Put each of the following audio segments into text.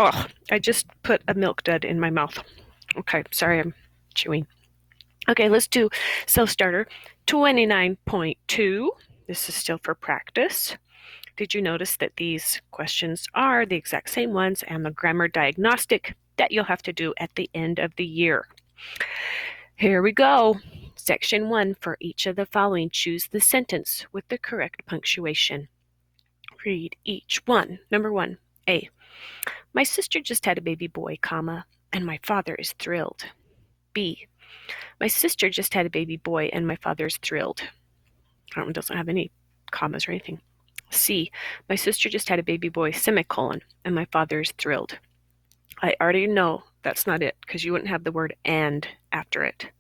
Oh, I just put a milk dud in my mouth. Okay, sorry, I'm chewing. Okay, let's do self-starter 29.2. This is still for practice. Did you notice that these questions are the exact same ones and the grammar diagnostic that you'll have to do at the end of the year? Here we go. Section 1, for each of the following, choose the sentence with the correct punctuation. Read each one. Number 1, A. My sister just had a baby boy, comma, and my father is thrilled. B. My sister just had a baby boy and my father is thrilled. That one doesn't have any commas or anything. C. My sister just had a baby boy, semicolon, and my father is thrilled. I already know that's not it because you wouldn't have the word and after it.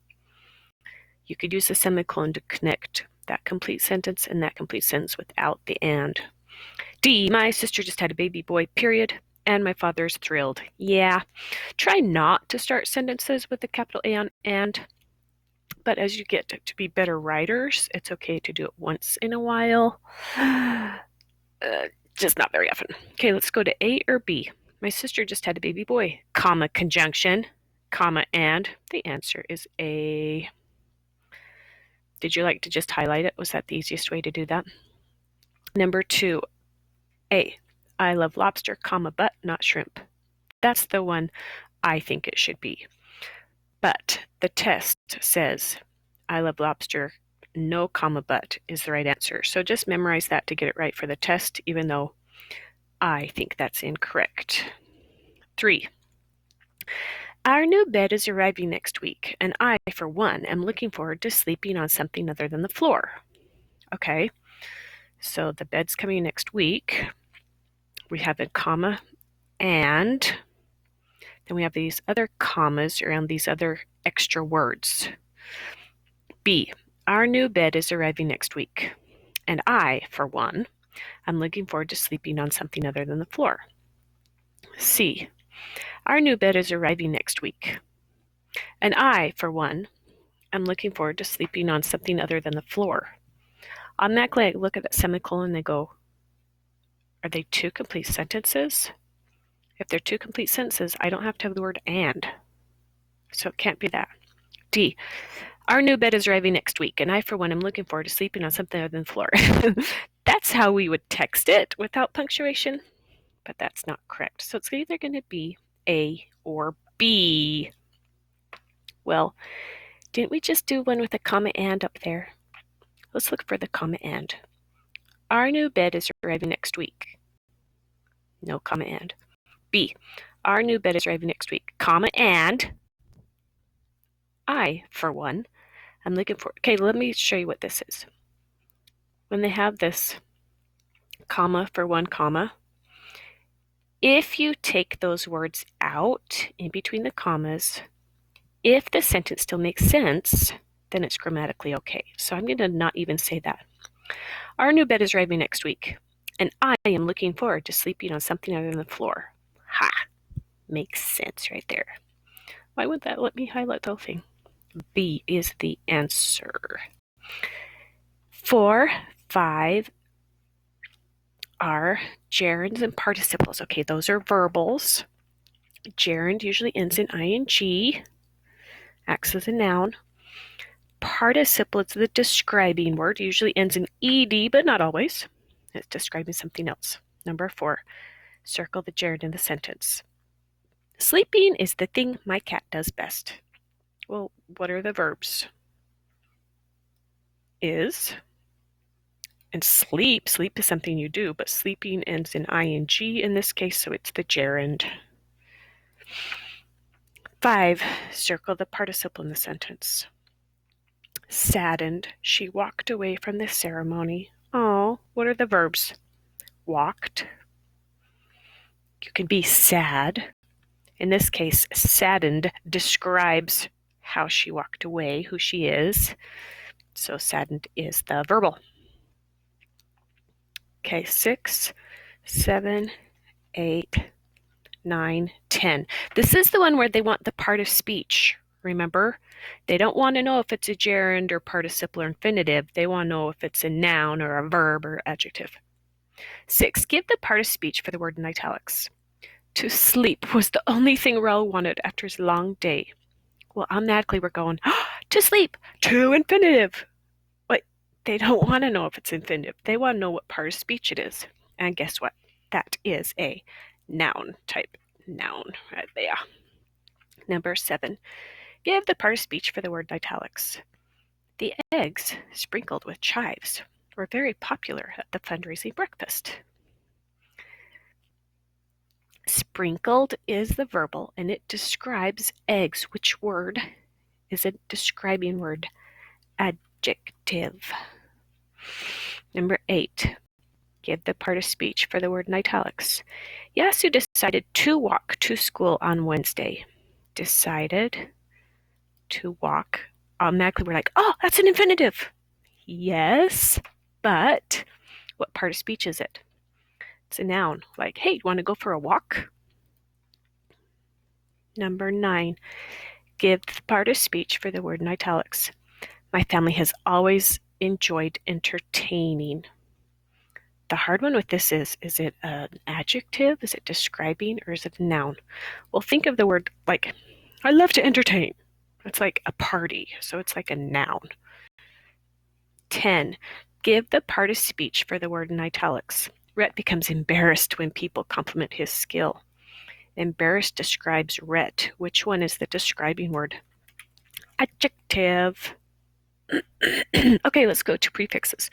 You could use a semicolon to connect that complete sentence and that complete sentence without the and. D. My sister just had a baby boy, period, and my father is thrilled. Yeah. Try not to start sentences with a capital A on and. But as you get to be better writers, it's okay to do it once in a while. Just not very often. Okay, let's go to A or B. My sister just had a baby boy, comma, conjunction, comma, and. The answer is A. Did you like to just highlight it? Was that the easiest way to do that? Number 2, A. I love lobster, comma, but not shrimp. That's the one I think it should be. But the test says I love lobster, no comma but is the right answer. So just memorize that to get it right for the test, even though I think that's incorrect. 3. Our new bed is arriving next week, and I, for one, am looking forward to sleeping on something other than the floor. Okay, so the bed's coming next week. We have a comma and then we have these other commas around these other extra words. B. Our new bed is arriving next week, and I, for one, am looking forward to sleeping on something other than the floor. C. Our new bed is arriving next week, and I, for one, am looking forward to sleeping on something other than the floor. Automatically, I look at that semicolon and I go, are they two complete sentences? If they're two complete sentences, I don't have to have the word and. So it can't be that. D. Our new bed is arriving next week, and I, for one, am looking forward to sleeping on something other than the floor. That's how we would text it without punctuation, but that's not correct. So it's either going to be A or B. Well, didn't we just do one with a comma and up there? Let's look for the comma and. Our new bed is arriving next week. No comma and. B. Our new bed is arriving next week, comma and. I, for one, am looking for. Okay, let me show you what this is. When they have this comma for one comma, if you take those words out in between the commas, if the sentence still makes sense, then it's grammatically okay. So I'm going to not even say that. Our new bed is arriving next week, and I am looking forward to sleeping on something other than the floor. Ha! Makes sense right there. Why would that let me highlight the whole thing? B is the answer. 4, 5 are gerunds and participles. Okay, those are verbals. Gerund usually ends in ing, acts as a noun. Participle is the describing word, usually ends in ed, but not always. It's describing something else. Number 4, circle the gerund in the sentence. Sleeping is the thing my cat does best. Well, what are the verbs? Is and sleep. Sleep is something you do, but sleeping ends in ing in this case, so it's the gerund. 5, circle the participle in the sentence. Saddened, she walked away from the ceremony. Oh, what are the verbs? Walked. You can be sad. In this case, saddened describes how she walked away, who she is. So saddened is the verbal. Okay, 6, 7, 8, 9, 10. This is the one where they want the part of speech. Remember? They don't want to know if it's a gerund or participle or infinitive. They want to know if it's a noun or a verb or adjective. 6, give the part of speech for the word in italics. To sleep was the only thing Raoul wanted after his long day. Well, automatically we're going, oh, to sleep, to infinitive. But they don't want to know if it's infinitive. They want to know what part of speech it is. And guess what? That is a noun type noun right there. Number 7. Give the part of speech for the word in italics. The eggs, sprinkled with chives, were very popular at the fundraising breakfast. Sprinkled is the verbal, and it describes eggs. Which word is a describing word? Adjective. Number 8. Give the part of speech for the word in italics. Yasu decided to walk to school on Wednesday. Decided to walk. Automatically we're like, oh, that's an infinitive. Yes, but what part of speech is it? It's a noun. Like, hey, you want to go for a walk? Number 9. Give the part of speech for the word in italics. My family has always enjoyed entertaining. The hard one with this is it an adjective? Is it describing? Or is it a noun? Well, think of the word like, I love to entertain. It's like a party, so it's like a noun. 10. Give the part of speech for the word in italics. Rhett becomes embarrassed when people compliment his skill. Embarrassed describes Rhett. Which one is the describing word? Adjective. Okay, let's go to prefixes.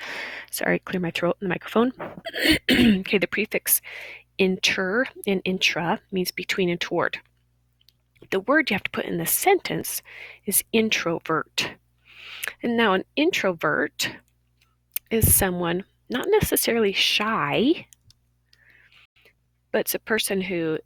Sorry, clear my throat in the microphone. Okay, the prefix inter and intra means between and toward. The word you have to put in the sentence is introvert. And now an introvert is someone not necessarily shy, but it's a person who